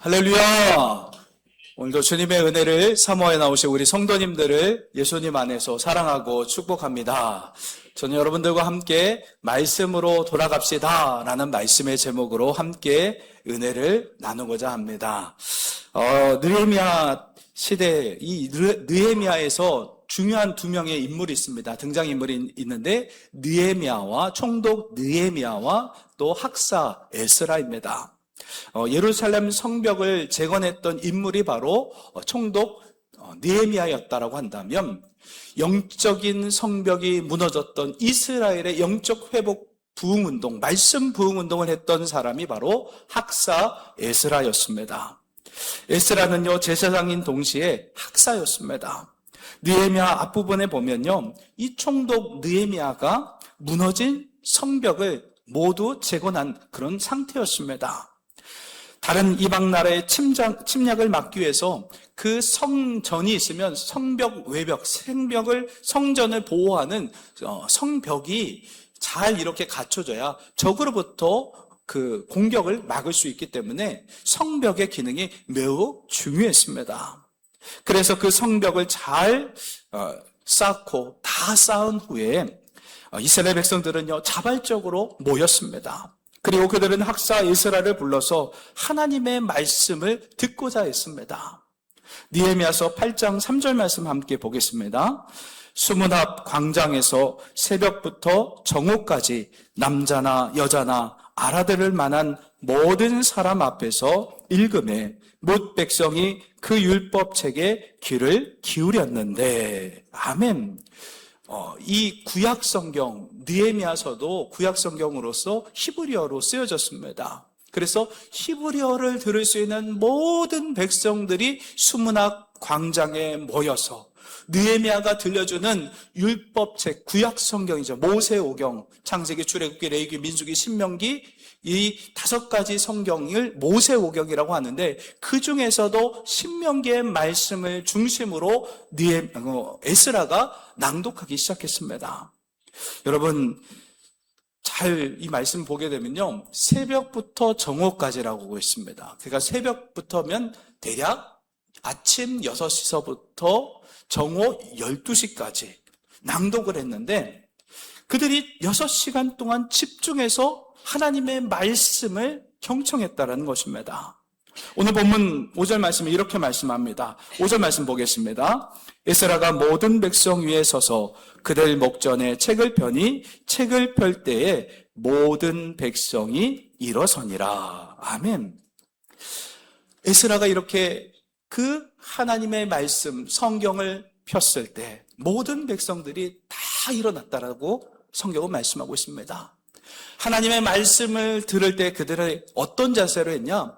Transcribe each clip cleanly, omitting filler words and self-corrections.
할렐루야! 오늘도 주님의 은혜를 사모해 나오신 우리 성도님들을 예수님 안에서 사랑하고 축복합니다. 저는 여러분들과 함께 말씀으로 돌아갑시다 라는 말씀의 제목으로 함께 은혜를 나누고자 합니다. 느헤미야 시대, 이 느헤미야에서 중요한 두 명의 인물이 있습니다. 등장인물이 있는데 느헤미야와 총독 느헤미야와 또 학사 에스라입니다. 예루살렘 성벽을 재건했던 인물이 바로 총독 느헤미야였다라고 한다면 영적인 성벽이 무너졌던 이스라엘의 영적 회복 부흥운동, 말씀 부흥운동을 했던 사람이 바로 학사 에스라였습니다. 에스라는요, 제사장인 동시에 학사였습니다. 느헤미야 앞부분에 보면요, 이 총독 느헤미야가 무너진 성벽을 모두 재건한 그런 상태였습니다. 다른 이방 나라의 침략을 막기 위해서 그 성전이 있으면 성벽 외벽, 성전을 보호하는 성벽이 잘 이렇게 갖춰져야 적으로부터 그 공격을 막을 수 있기 때문에 성벽의 기능이 매우 중요했습니다. 그래서 그 성벽을 잘 쌓고 다 쌓은 후에 이스라엘 백성들은요, 자발적으로 모였습니다. 그리고 그들은 학사 에스라를 불러서 하나님의 말씀을 듣고자 했습니다. 느헤미야서 8장 3절 말씀 함께 보겠습니다. 수문 앞 광장에서 새벽부터 정오까지 남자나 여자나 알아들을 만한 모든 사람 앞에서 읽음에 뭇 백성이 그 율법책에 귀를 기울였는데, 아멘. 이 구약성경, 느헤미야서도 구약성경으로서 히브리어로 쓰여졌습니다. 그래서 히브리어를 들을 수 있는 모든 백성들이 수문 앞 광장에 모여서 느헤미야가 들려주는 율법책, 구약성경이죠. 모세오경, 창세기, 출애굽기, 레위기, 민수기, 신명기, 이 5가지 성경을 모세오경이라고 하는데 그 중에서도 신명기의 말씀을 중심으로 에스라가 낭독하기 시작했습니다. 여러분, 잘 이 말씀 보게 되면요, 새벽부터 정오까지라고 있습니다. 그러니까 새벽부터면 대략 아침 6시서부터 정오 12시까지 낭독을 했는데 그들이 6시간 동안 집중해서 하나님의 말씀을 경청했다는 것입니다. 오늘 본문 5절 말씀에 이렇게 말씀합니다. 5절 말씀 보겠습니다. 에스라가 모든 백성 위에 서서 그들 목전에 책을 펴니 책을 펼 때에 모든 백성이 일어서니라. 아멘. 에스라가 이렇게 그 하나님의 말씀, 성경을 폈을 때 모든 백성들이 다 일어났다라고 성경은 말씀하고 있습니다. 하나님의 말씀을 들을 때 그들은 어떤 자세로 했냐?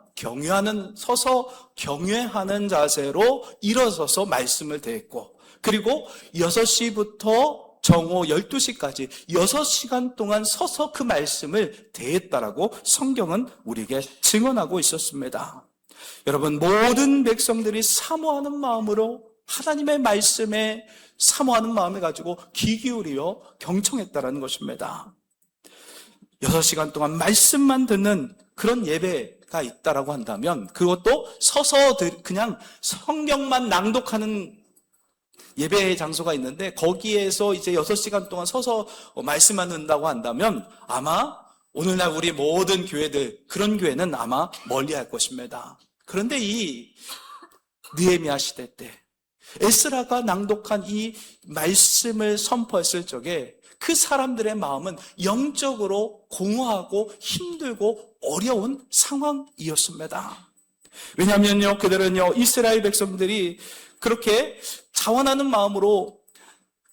서서 경외하는 자세로 일어서서 말씀을 대했고, 그리고 6시부터 정오 12시까지 6시간 동안 서서 그 말씀을 대했다라고 성경은 우리에게 증언하고 있었습니다. 여러분, 모든 백성들이 사모하는 마음으로 하나님의 말씀에 사모하는 마음을 가지고 귀 기울여 경청했다라는 것입니다. 6시간 동안 말씀만 듣는 그런 예배가 있다라고 한다면 그것도 서서 그냥 성경만 낭독하는 예배의 장소가 있는데 거기에서 이제 6시간 동안 서서 말씀만 듣는다고 한다면 아마 오늘날 우리 모든 교회들, 그런 교회는 아마 멀리할 것입니다. 그런데 이 느헤미야 시대 때 에스라가 낭독한 이 말씀을 선포했을 적에 그 사람들의 마음은 영적으로 공허하고 힘들고 어려운 상황이었습니다. 왜냐하면요, 그들은요, 이스라엘 백성들이 그렇게 자원하는 마음으로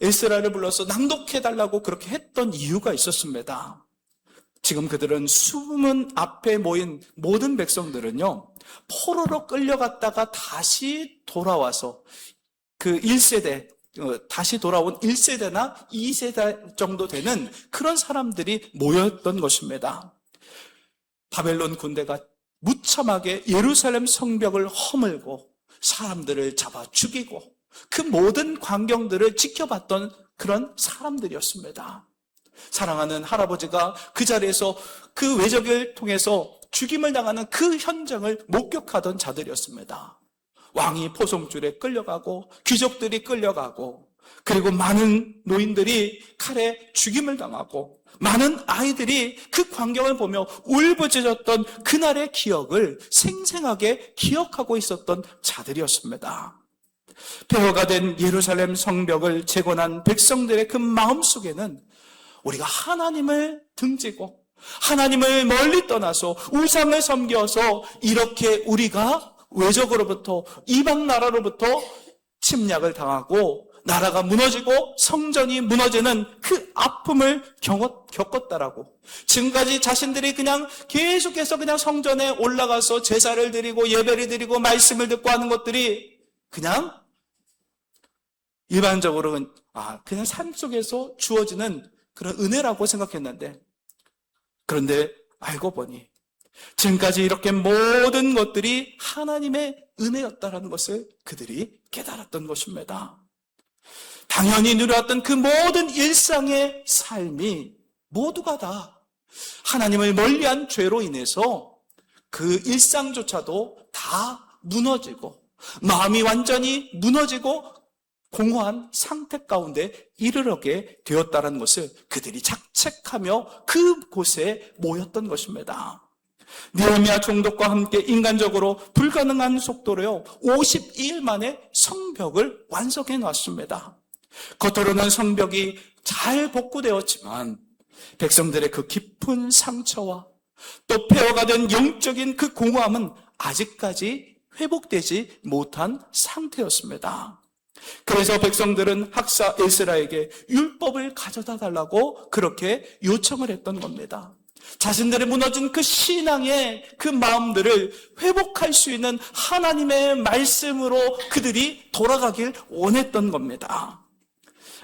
에스라를 불러서 낭독해달라고 그렇게 했던 이유가 있었습니다. 지금 그들은 수문 앞에 모인 모든 백성들은요, 포로로 끌려갔다가 다시 돌아와서 그 1세대, 다시 돌아온 1세대나 2세대 정도 되는 그런 사람들이 모였던 것입니다. 바벨론 군대가 무참하게 예루살렘 성벽을 허물고 사람들을 잡아 죽이고 그 모든 광경들을 지켜봤던 그런 사람들이었습니다. 사랑하는 할아버지가 그 자리에서 그 외적을 통해서 죽임을 당하는 그 현장을 목격하던 자들이었습니다. 왕이 포송줄에 끌려가고 귀족들이 끌려가고 그리고 많은 노인들이 칼에 죽임을 당하고 많은 아이들이 그 광경을 보며 울부짖었던 그날의 기억을 생생하게 기억하고 있었던 자들이었습니다. 폐허가 된 예루살렘 성벽을 재건한 백성들의 그 마음속에는 우리가 하나님을 등지고 하나님을 멀리 떠나서 우상을 섬겨서 이렇게 우리가 외적으로부터 이방 나라로부터 침략을 당하고 나라가 무너지고 성전이 무너지는 그 아픔을 겪었다라고, 지금까지 자신들이 그냥 계속해서 그냥 성전에 올라가서 제사를 드리고 예배를 드리고 말씀을 듣고 하는 것들이 그냥 일반적으로 그냥 삶 속에서 주어지는 그런 은혜라고 생각했는데, 그런데 알고 보니 지금까지 이렇게 모든 것들이 하나님의 은혜였다라는 것을 그들이 깨달았던 것입니다. 당연히 누려왔던 그 모든 일상의 삶이 모두가 다 하나님을 멀리한 죄로 인해서 그 일상조차도 다 무너지고 마음이 완전히 무너지고 공허한 상태 가운데 이르게 되었다는 것을 그들이 자책하며 그곳에 모였던 것입니다. 느헤미야 총독과 함께 인간적으로 불가능한 속도로요 52일 만에 성벽을 완성해 놨습니다. 겉으로는 성벽이 잘 복구되었지만 백성들의 그 깊은 상처와 또 폐허가 된 영적인 그 공허함은 아직까지 회복되지 못한 상태였습니다. 그래서 백성들은 학사 에스라에게 율법을 가져다 달라고 그렇게 요청을 했던 겁니다. 자신들의 무너진 그 신앙의 그 마음들을 회복할 수 있는 하나님의 말씀으로 그들이 돌아가길 원했던 겁니다.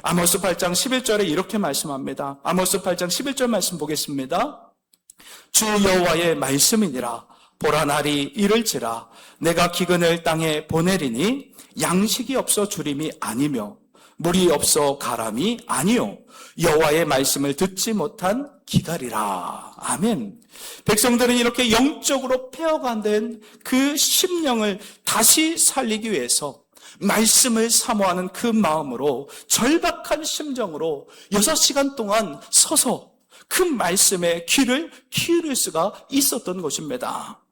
아모스 8장 11절에 이렇게 말씀합니다. 아모스 8장 11절 말씀 보겠습니다. 주 여호와의 말씀이니라. 보라 날이 이를지라. 내가 기근을 땅에 보내리니 양식이 없어 주림이 아니며 물이 없어 가람이 아니요 여호와의 말씀을 듣지 못한 기갈이라. 아멘. 백성들은 이렇게 영적으로 폐허가 된 그 심령을 다시 살리기 위해서 말씀을 사모하는 그 마음으로 절박한 심정으로 6시간 동안 서서 그 말씀에 귀를 기울일 수가 있었던 것입니다.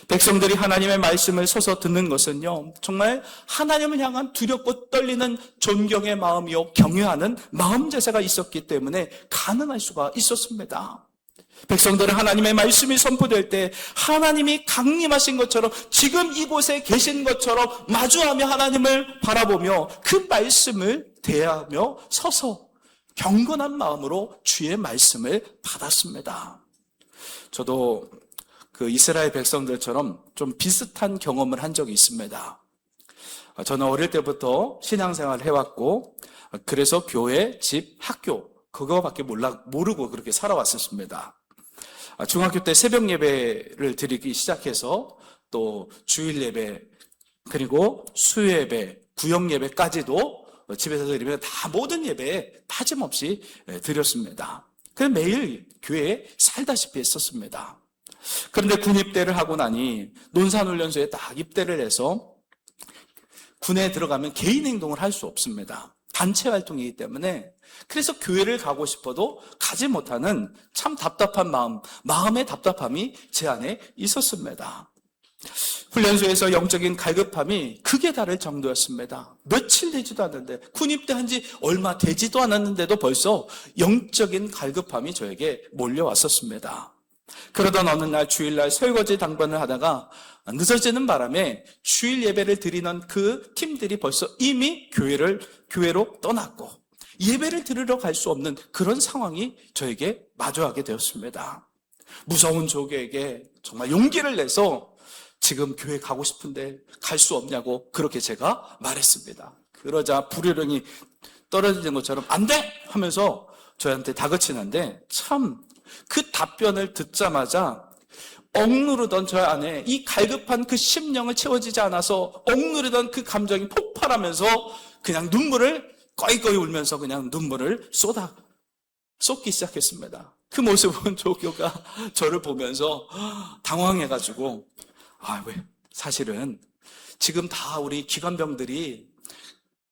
백성들이 하나님의 말씀을 서서 듣는 것은요, 정말 하나님을 향한 두렵고 떨리는 존경의 마음이요 경외하는 마음 자세가 있었기 때문에 가능할 수가 있었습니다. 백성들은 하나님의 말씀이 선포될 때 하나님이 강림하신 것처럼 지금 이곳에 계신 것처럼 마주하며 하나님을 바라보며 그 말씀을 대하며 서서 경건한 마음으로 주의 말씀을 받았습니다. 저도 그 이스라엘 백성들처럼 좀 비슷한 경험을 한 적이 있습니다. 저는 어릴 때부터 신앙생활을 해왔고 그래서 교회, 집, 학교 그거밖에 모르고 그렇게 살아왔었습니다. 중학교 때 새벽 예배를 드리기 시작해서 또 주일 예배 그리고 수요 예배, 구역 예배까지도 집에서 드리면 다 모든 예배에 빠짐없이 드렸습니다. 그래서 매일 교회에 살다시피 했었습니다. 그런데 군 입대를 하고 나니 논산훈련소에 딱 입대를 해서 군에 들어가면 개인 행동을 할 수 없습니다. 단체 활동이기 때문에. 그래서 교회를 가고 싶어도 가지 못하는 참 답답한 마음의 답답함이 제 안에 있었습니다. 훈련소에서 영적인 갈급함이 극에 달할 정도였습니다. 며칠 되지도 않았는데, 군 입대한 지 얼마 되지도 않았는데도 벌써 영적인 갈급함이 저에게 몰려왔었습니다. 그러던 어느 날 주일날 설거지 당번을 하다가 늦어지는 바람에 주일 예배를 드리는 그 팀들이 벌써 이미 교회로 떠났고 예배를 드리러 갈 수 없는 그런 상황이 저에게 마주하게 되었습니다. 무서운 조교에게 정말 용기를 내서 지금 교회 가고 싶은데 갈 수 없냐고 그렇게 제가 말했습니다. 그러자 불효령이 떨어지는 것처럼 안 돼! 하면서 저한테 다그치는데 참 그 답변을 듣자마자 억누르던 저 안에 이 갈급한 그 심령을 채워지지 않아서 억누르던 그 감정이 폭발하면서 그냥 눈물을 꺼이꺼이 울면서 그냥 눈물을 쏟기 시작했습니다. 그 모습은 조교가 저를 보면서 당황해가지고, 왜, 사실은 지금 다 우리 기관병들이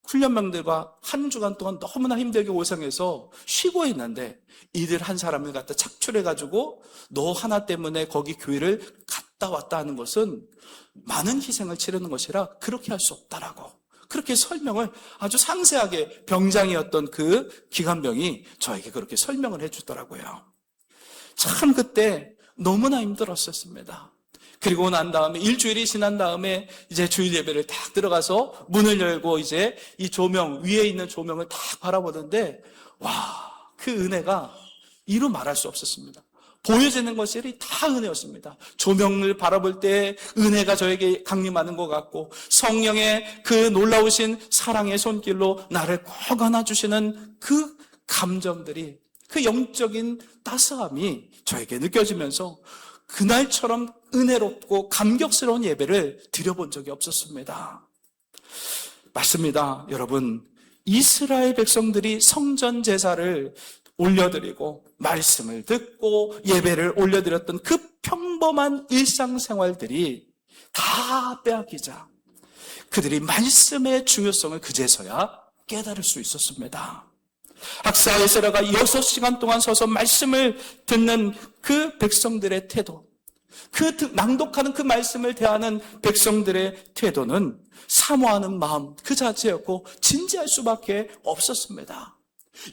훈련병들과 한 주간 동안 너무나 힘들게 고생해서 쉬고 있는데 이들 한 사람을 갖다 착출해가지고 너 하나 때문에 거기 교회를 갔다 왔다 하는 것은 많은 희생을 치르는 것이라 그렇게 할 수 없다라고, 그렇게 설명을 아주 상세하게 병장이었던 그 기관병이 저에게 그렇게 설명을 해주더라고요. 참 그때 너무나 힘들었었습니다. 그리고 난 다음에 일주일이 지난 다음에 이제 주일 예배를 딱 들어가서 문을 열고 이제 이 조명, 위에 있는 조명을 딱 바라보는데, 와, 그 은혜가 이루 말할 수 없었습니다. 보여지는 것이 다 은혜였습니다. 조명을 바라볼 때 은혜가 저에게 강림하는 것 같고, 성령의 그 놀라우신 사랑의 손길로 나를 꼭 안아주시는 그 감정들이, 그 영적인 따스함이 저에게 느껴지면서 그날처럼 은혜롭고 감격스러운 예배를 드려본 적이 없었습니다. 맞습니다. 여러분, 이스라엘 백성들이 성전 제사를 올려드리고 말씀을 듣고 예배를 올려드렸던 그 평범한 일상생활들이 다 빼앗기자 그들이 말씀의 중요성을 그제서야 깨달을 수 있었습니다. 학사 에스라가 6시간 동안 서서 말씀을 듣는 그 백성들의 태도, 그 낭독하는 그 말씀을 대하는 백성들의 태도는 사모하는 마음 그 자체였고 진지할 수밖에 없었습니다.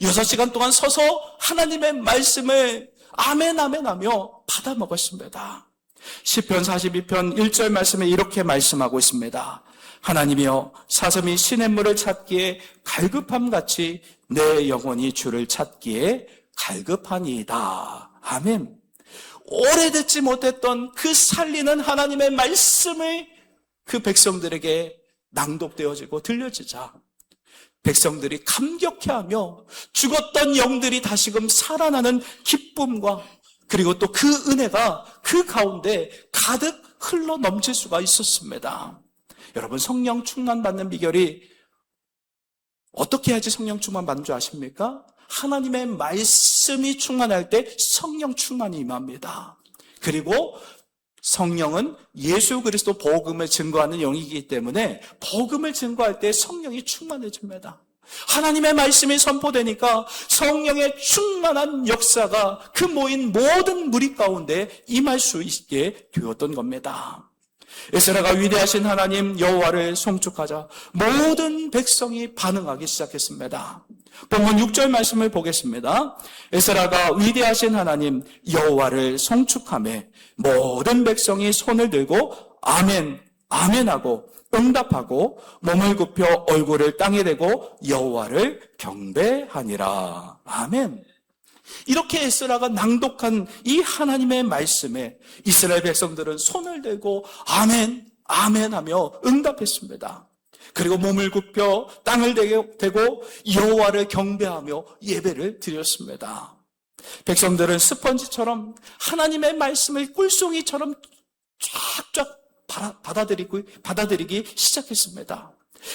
6시간 동안 서서 하나님의 말씀을 아멘 아멘 하며 받아 먹었습니다. 시편 42편 1절 말씀에 이렇게 말씀하고 있습니다. 하나님이여 사슴이 시냇물을 찾기에 갈급함같이 내 영혼이 주를 찾기에 갈급하니이다. 아멘. 오래 듣지 못했던 그 살리는 하나님의 말씀을 그 백성들에게 낭독되어지고 들려지자 백성들이 감격해하며 죽었던 영들이 다시금 살아나는 기쁨과 그리고 또 그 은혜가 그 가운데 가득 흘러 넘칠 수가 있었습니다. 여러분, 성령 충만 받는 비결이 어떻게 해야지 성령 충만 받는 줄 아십니까? 하나님의 말씀이 충만할 때 성령 충만이 임합니다. 그리고 성령은 예수 그리스도 복음을 증거하는 영이기 때문에 복음을 증거할 때 성령이 충만해집니다. 하나님의 말씀이 선포되니까 성령의 충만한 역사가 그 모인 모든 무리 가운데 임할 수 있게 되었던 겁니다. 에스라가 위대하신 하나님 여호와를 송축하자 모든 백성이 반응하기 시작했습니다. 본문 6절 말씀을 보겠습니다. 에스라가 위대하신 하나님 여호와를 송축하매 모든 백성이 손을 들고 아멘 아멘 하고 응답하고 몸을 굽혀 얼굴을 땅에 대고 여호와를 경배하니라. 아멘. 이렇게 에스라가 낭독한 이 하나님의 말씀에 이스라엘 백성들은 손을 들고 아멘, 아멘 하며 응답했습니다. 그리고 몸을 굽혀 땅을 대고 여호와를 경배하며 예배를 드렸습니다. 백성들은 스펀지처럼 하나님의 말씀을 꿀송이처럼 쫙쫙 받아들이기 시작했습니다.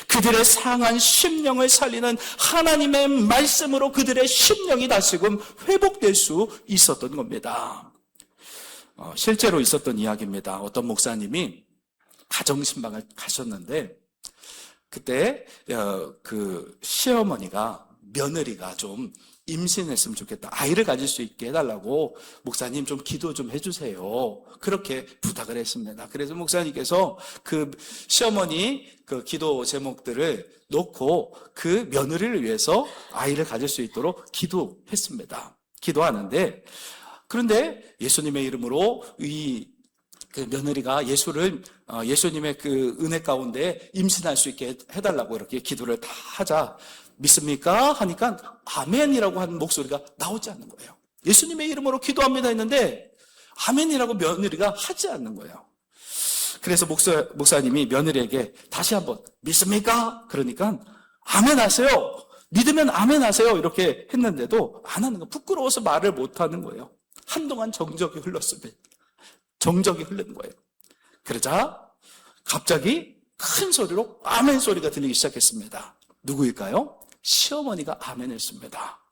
그들의 상한 심령을 살리는 하나님의 말씀으로 그들의 심령이 다시금 회복될 수 있었던 겁니다. 실제로 있었던 이야기입니다. 어떤 목사님이 가정신방을 가셨는데 그때 그 시어머니가 며느리가 좀 임신했으면 좋겠다. 아이를 가질 수 있게 해달라고 목사님 좀 기도 좀 해주세요. 그렇게 부탁을 했습니다. 그래서 목사님께서 그 시어머니 그 기도 제목들을 놓고 그 며느리를 위해서 아이를 가질 수 있도록 기도했습니다. 기도하는데 그런데 예수님의 이름으로 그 며느리가 예수님의 그 은혜 가운데 임신할 수 있게 해달라고 이렇게 기도를 다 하자 믿습니까? 하니까 아멘이라고 하는 목소리가 나오지 않는 거예요. 예수님의 이름으로 기도합니다 했는데 아멘이라고 며느리가 하지 않는 거예요. 그래서 목사님이 며느리에게 다시 한번 믿습니까? 그러니까 아멘 하세요. 믿으면 아멘 하세요. 이렇게 했는데도 안 하는 거예요. 부끄러워서 말을 못 하는 거예요. 한동안 정적이 흘렀습니다. 정적이 흐르는 거예요. 그러자 갑자기 큰 소리로 아멘 소리가 들리기 시작했습니다. 누구일까요? 시어머니가 아멘 했습니다.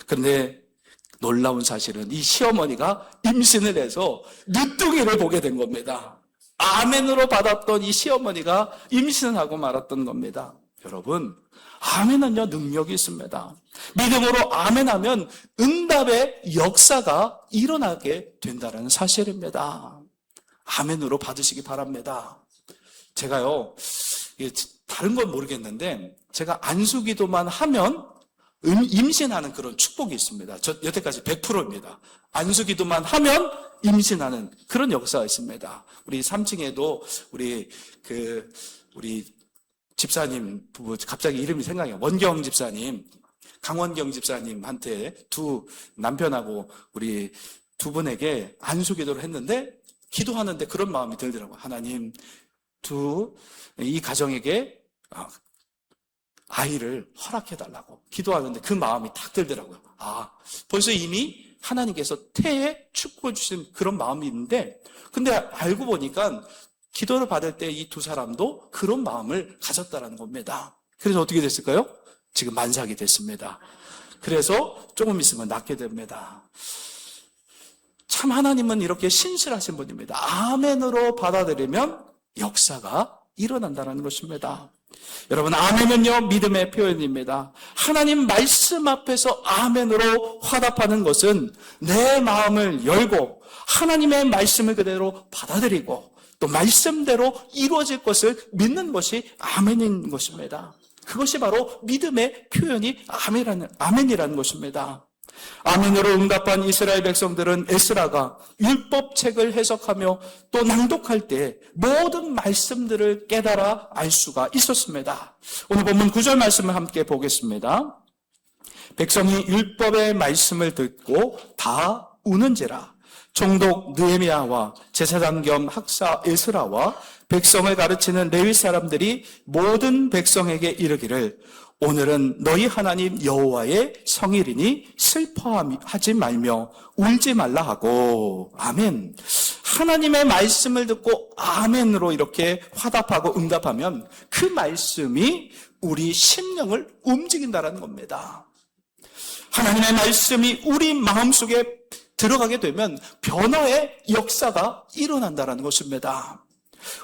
그런데 놀라운 사실은 이 시어머니가 임신을 해서 늦둥이를 보게 된 겁니다. 아멘으로 받았던 이 시어머니가 임신을 하고 말았던 겁니다. 여러분, 아멘은요, 능력이 있습니다. 믿음으로 아멘하면 응답의 역사가 일어나게 된다는 사실입니다. 아멘으로 받으시기 바랍니다. 제가요, 다른 건 모르겠는데, 제가 안수기도만 하면 임신하는 그런 축복이 있습니다. 저 여태까지 100%입니다. 안수기도만 하면 임신하는 그런 역사가 있습니다. 우리 3층에도 우리 집사님 부부, 갑자기 이름이 생각나요. 원경 집사님, 강원경 집사님한테 두 남편하고 우리 두 분에게 안수기도를 했는데, 기도하는데 그런 마음이 들더라고요. 하나님, 이 가정에게 아이를 허락해달라고 기도하는데 그 마음이 딱 들더라고요. 벌써 이미 하나님께서 태에 축복해 주신 그런 마음이 있는데, 근데 알고 보니까 기도를 받을 때 이 두 사람도 그런 마음을 가졌다는 겁니다. 그래서 어떻게 됐을까요? 지금 만삭이 됐습니다. 그래서 조금 있으면 낳게 됩니다. 참 하나님은 이렇게 신실하신 분입니다. 아멘으로 받아들이면 역사가 일어난다는 것입니다. 여러분, 아멘은요, 믿음의 표현입니다. 하나님 말씀 앞에서 아멘으로 화답하는 것은 내 마음을 열고 하나님의 말씀을 그대로 받아들이고 또 말씀대로 이루어질 것을 믿는 것이 아멘인 것입니다. 그것이 바로 믿음의 표현이 아멘이라는 것입니다. 아멘으로 응답한 이스라엘 백성들은 에스라가 율법책을 해석하며 또 낭독할 때 모든 말씀들을 깨달아 알 수가 있었습니다. 오늘 본문 9절 말씀을 함께 보겠습니다. 백성이 율법의 말씀을 듣고 다 우는지라. 총독 느헤미야와 제사장 겸 학사 에스라와 백성을 가르치는 레위 사람들이 모든 백성에게 이르기를 오늘은 너희 하나님 여호와의 성일이니 슬퍼하지 말며 울지 말라 하고. 아멘. 하나님의 말씀을 듣고 아멘으로 이렇게 화답하고 응답하면 그 말씀이 우리 심령을 움직인다는 겁니다. 하나님의 말씀이 우리 마음속에 들어가게 되면 변화의 역사가 일어난다는 것입니다.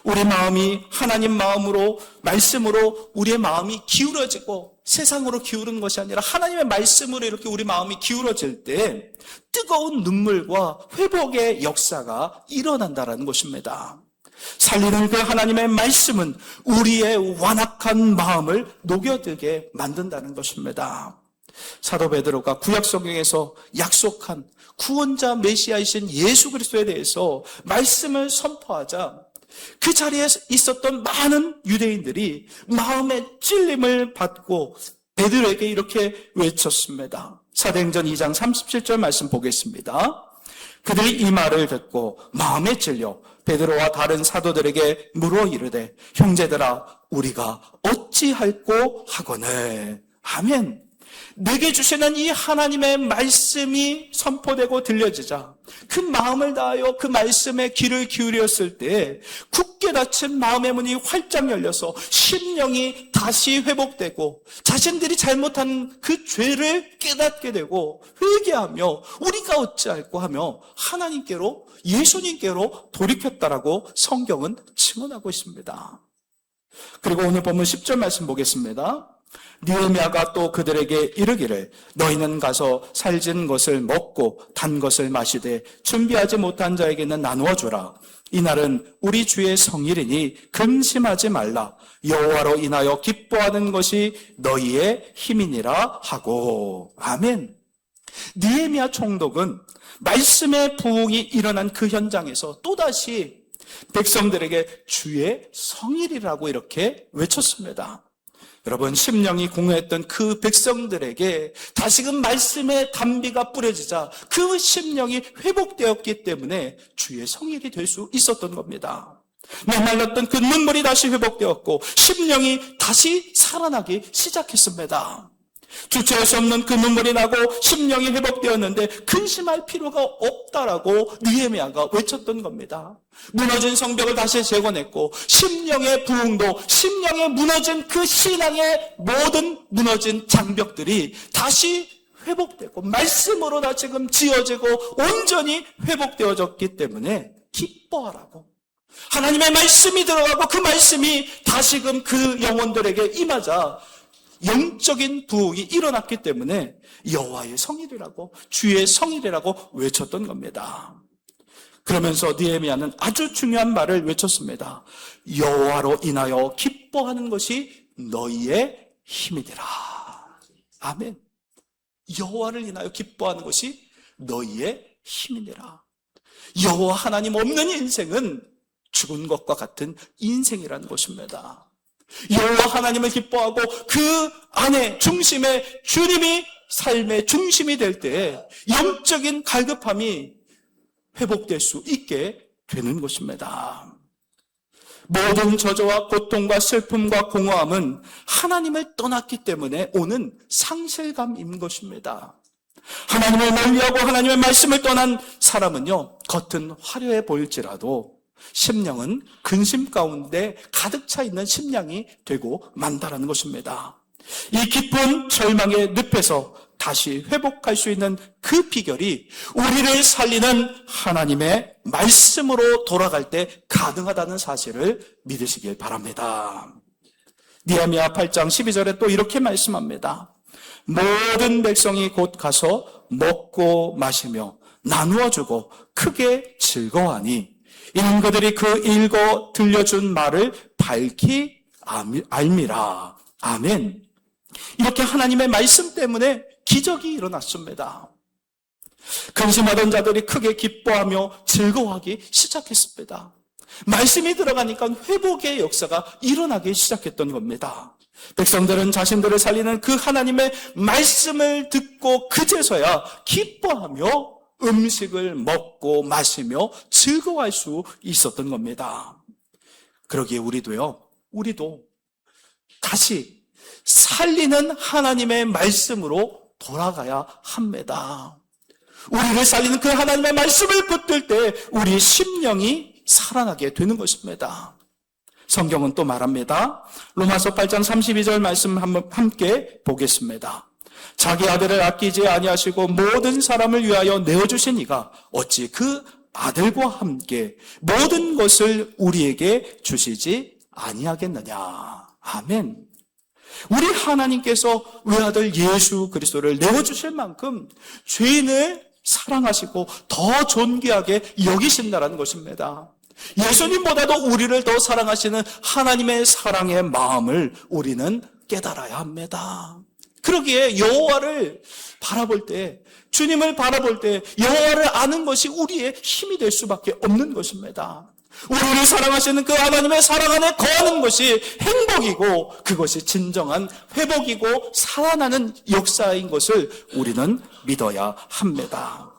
우리 마음이 하나님 마음으로, 말씀으로 우리의 마음이 기울어지고 세상으로 기울는 것이 아니라 하나님의 말씀으로 이렇게 우리 마음이 기울어질 때 뜨거운 눈물과 회복의 역사가 일어난다는 것입니다. 살리는 그 하나님의 말씀은 우리의 완악한 마음을 녹여들게 만든다는 것입니다. 사도 베드로가 구약 성경에서 약속한 구원자 메시아이신 예수 그리스도에 대해서 말씀을 선포하자 그 자리에 있었던 많은 유대인들이 마음의 찔림을 받고 베드로에게 이렇게 외쳤습니다. 사도행전 2장 37절 말씀 보겠습니다. 그들이 이 말을 듣고 마음에 찔려 베드로와 다른 사도들에게 물어 이르되 형제들아 우리가 어찌할꼬 하거늘. 아멘. 내게 주시는 이 하나님의 말씀이 선포되고 들려지자 그 마음을 다하여 그 말씀에 귀를 기울였을 때 굳게 닫힌 마음의 문이 활짝 열려서 심령이 다시 회복되고 자신들이 잘못한 그 죄를 깨닫게 되고 회개하며 우리가 어찌할꼬 하며 하나님께로 예수님께로 돌이켰다라고 성경은 증언하고 있습니다. 그리고 오늘 본문 10절 말씀 보겠습니다. 느헤미야가 또 그들에게 이르기를 너희는 가서 살진 것을 먹고 단 것을 마시되 준비하지 못한 자에게는 나누어 주라. 이날은 우리 주의 성일이니 근심하지 말라. 여호와로 인하여 기뻐하는 것이 너희의 힘이니라 하고. 아멘. 느헤미야 총독은 말씀의 부흥이 일어난 그 현장에서 또다시 백성들에게 주의 성일이라고 이렇게 외쳤습니다. 여러분, 심령이 공허했던 그 백성들에게 다시금 말씀의 단비가 뿌려지자 그 심령이 회복되었기 때문에 주의 성일이 될 수 있었던 겁니다. 메말랐던 그 눈물이 다시 회복되었고 심령이 다시 살아나기 시작했습니다. 주체할 수 없는 그 눈물이 나고 심령이 회복되었는데 근심할 필요가 없다라고 느헤미야가 외쳤던 겁니다. 무너진 성벽을 다시 재건했고 심령의 부흥도 심령에 무너진 그 신앙의 모든 무너진 장벽들이 다시 회복되고 말씀으로 다시금 지어지고 온전히 회복되어졌기 때문에 기뻐하라고. 하나님의 말씀이 들어가고 그 말씀이 다시금 그 영혼들에게 임하자 영적인 부흥이 일어났기 때문에 여호와의 성일이라고, 주의 성일이라고 외쳤던 겁니다. 그러면서 느헤미야는 아주 중요한 말을 외쳤습니다. 여호와로 인하여 기뻐하는 것이 너희의 힘이니라. 아멘. 여호와를 인하여 기뻐하는 것이 너희의 힘이니라. 여호와 하나님 없는 인생은 죽은 것과 같은 인생이라는 것입니다. 여호와 하나님을 기뻐하고 그 안에 중심에 주님이 삶의 중심이 될 때 영적인 갈급함이 회복될 수 있게 되는 것입니다. 모든 저주와 고통과 슬픔과 공허함은 하나님을 떠났기 때문에 오는 상실감인 것입니다. 하나님을 멀리하고 하나님의 말씀을 떠난 사람은요, 겉은 화려해 보일지라도 심령은 근심 가운데 가득 차 있는 심령이 되고 만다라는 것입니다. 이 깊은 절망의 늪에서 다시 회복할 수 있는 그 비결이 우리를 살리는 하나님의 말씀으로 돌아갈 때 가능하다는 사실을 믿으시길 바랍니다. 느헤미야 8장 12절에 또 이렇게 말씀합니다. 모든 백성이 곧 가서 먹고 마시며 나누어 주고 크게 즐거워하니 이는 그들이 그 읽어 들려준 말을 밝히 알미라. 아멘. 이렇게 하나님의 말씀 때문에 기적이 일어났습니다. 근심하던 자들이 크게 기뻐하며 즐거워하기 시작했습니다. 말씀이 들어가니까 회복의 역사가 일어나기 시작했던 겁니다. 백성들은 자신들을 살리는 그 하나님의 말씀을 듣고 그제서야 기뻐하며 음식을 먹고 마시며 즐거워할 수 있었던 겁니다. 그러기에 우리도 다시 살리는 하나님의 말씀으로 돌아가야 합니다. 우리를 살리는 그 하나님의 말씀을 붙들 때 우리의 심령이 살아나게 되는 것입니다. 성경은 또 말합니다. 로마서 8장 32절 말씀 한번 함께 보겠습니다. 자기 아들을 아끼지 아니하시고 모든 사람을 위하여 내어주신 이가 어찌 그 아들과 함께 모든 것을 우리에게 주시지 아니하겠느냐. 아멘. 우리 하나님께서 외아들 예수 그리스도를 내어주실 만큼 죄인을 사랑하시고 더 존귀하게 여기신다는 것입니다. 예수님보다도 우리를 더 사랑하시는 하나님의 사랑의 마음을 우리는 깨달아야 합니다. 그러기에 여호와를 바라볼 때, 주님을 바라볼 때 여호와를 아는 것이 우리의 힘이 될 수밖에 없는 것입니다. 우리를 사랑하시는 그 하나님의 사랑 안에 거하는 것이 행복이고 그것이 진정한 회복이고 살아나는 역사인 것을 우리는 믿어야 합니다.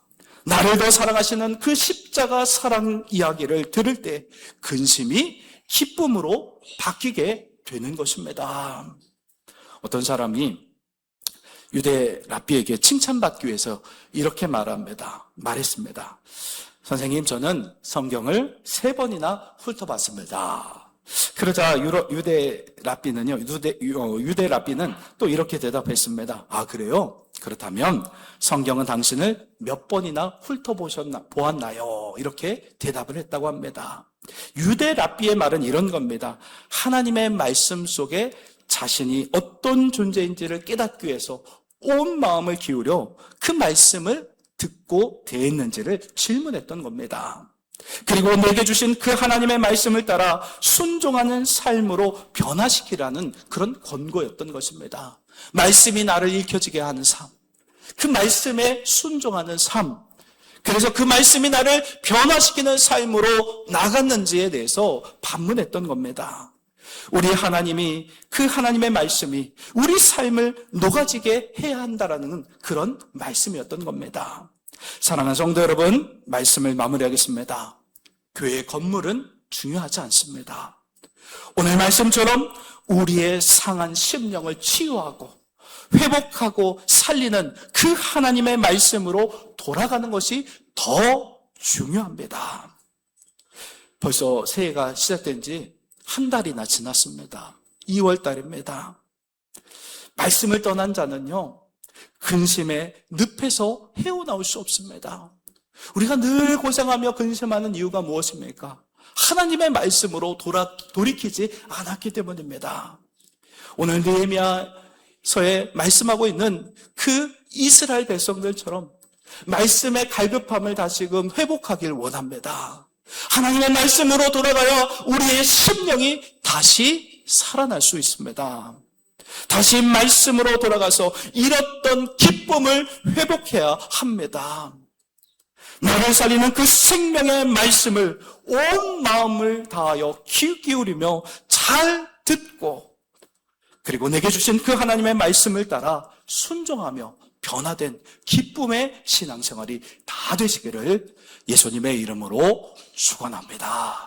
나를 더 사랑하시는 그 십자가 사랑 이야기를 들을 때 근심이 기쁨으로 바뀌게 되는 것입니다. 어떤 사람이 유대 랍비에게 칭찬받기 위해서 이렇게 말했습니다. 선생님, 저는 성경을 3번이나 훑어봤습니다. 그러자 유대 랍비는 또 이렇게 대답했습니다. 아, 그래요? 그렇다면 성경은 당신을 몇 번이나 훑어보았나요? 이렇게 대답을 했다고 합니다. 유대 랍비의 말은 이런 겁니다. 하나님의 말씀 속에 자신이 어떤 존재인지를 깨닫기 위해서 온 마음을 기울여 그 말씀을 듣고 대했는지를 질문했던 겁니다. 그리고 내게 주신 그 하나님의 말씀을 따라 순종하는 삶으로 변화시키라는 그런 권고였던 것입니다. 말씀이 나를 읽혀지게 하는 삶, 그 말씀에 순종하는 삶, 그래서 그 말씀이 나를 변화시키는 삶으로 나갔는지에 대해서 반문했던 겁니다. 우리 하나님이, 그 하나님의 말씀이 우리 삶을 녹아지게 해야 한다라는 그런 말씀이었던 겁니다. 사랑하는 성도 여러분, 말씀을 마무리하겠습니다. 교회의 건물은 중요하지 않습니다. 오늘 말씀처럼 우리의 상한 심령을 치유하고 회복하고 살리는 그 하나님의 말씀으로 돌아가는 것이 더 중요합니다. 벌써 새해가 시작된 지 한 달이나 지났습니다. 2월 달입니다. 말씀을 떠난 자는요, 근심의 늪에서 헤어나올 수 없습니다. 우리가 늘 고생하며 근심하는 이유가 무엇입니까? 하나님의 말씀으로 돌이키지 않았기 때문입니다. 오늘 느헤미야서에 말씀하고 있는 그 이스라엘 백성들처럼 말씀의 갈급함을 다시금 회복하길 원합니다. 하나님의 말씀으로 돌아가야 우리의 심령이 다시 살아날 수 있습니다. 다시 말씀으로 돌아가서 잃었던 기쁨을 회복해야 합니다. 나를 살리는 그 생명의 말씀을 온 마음을 다하여 귀 기울이며 잘 듣고, 그리고 내게 주신 그 하나님의 말씀을 따라 순종하며 변화된 기쁨의 신앙생활이 다 되시기를 예수님의 이름으로 축원합니다.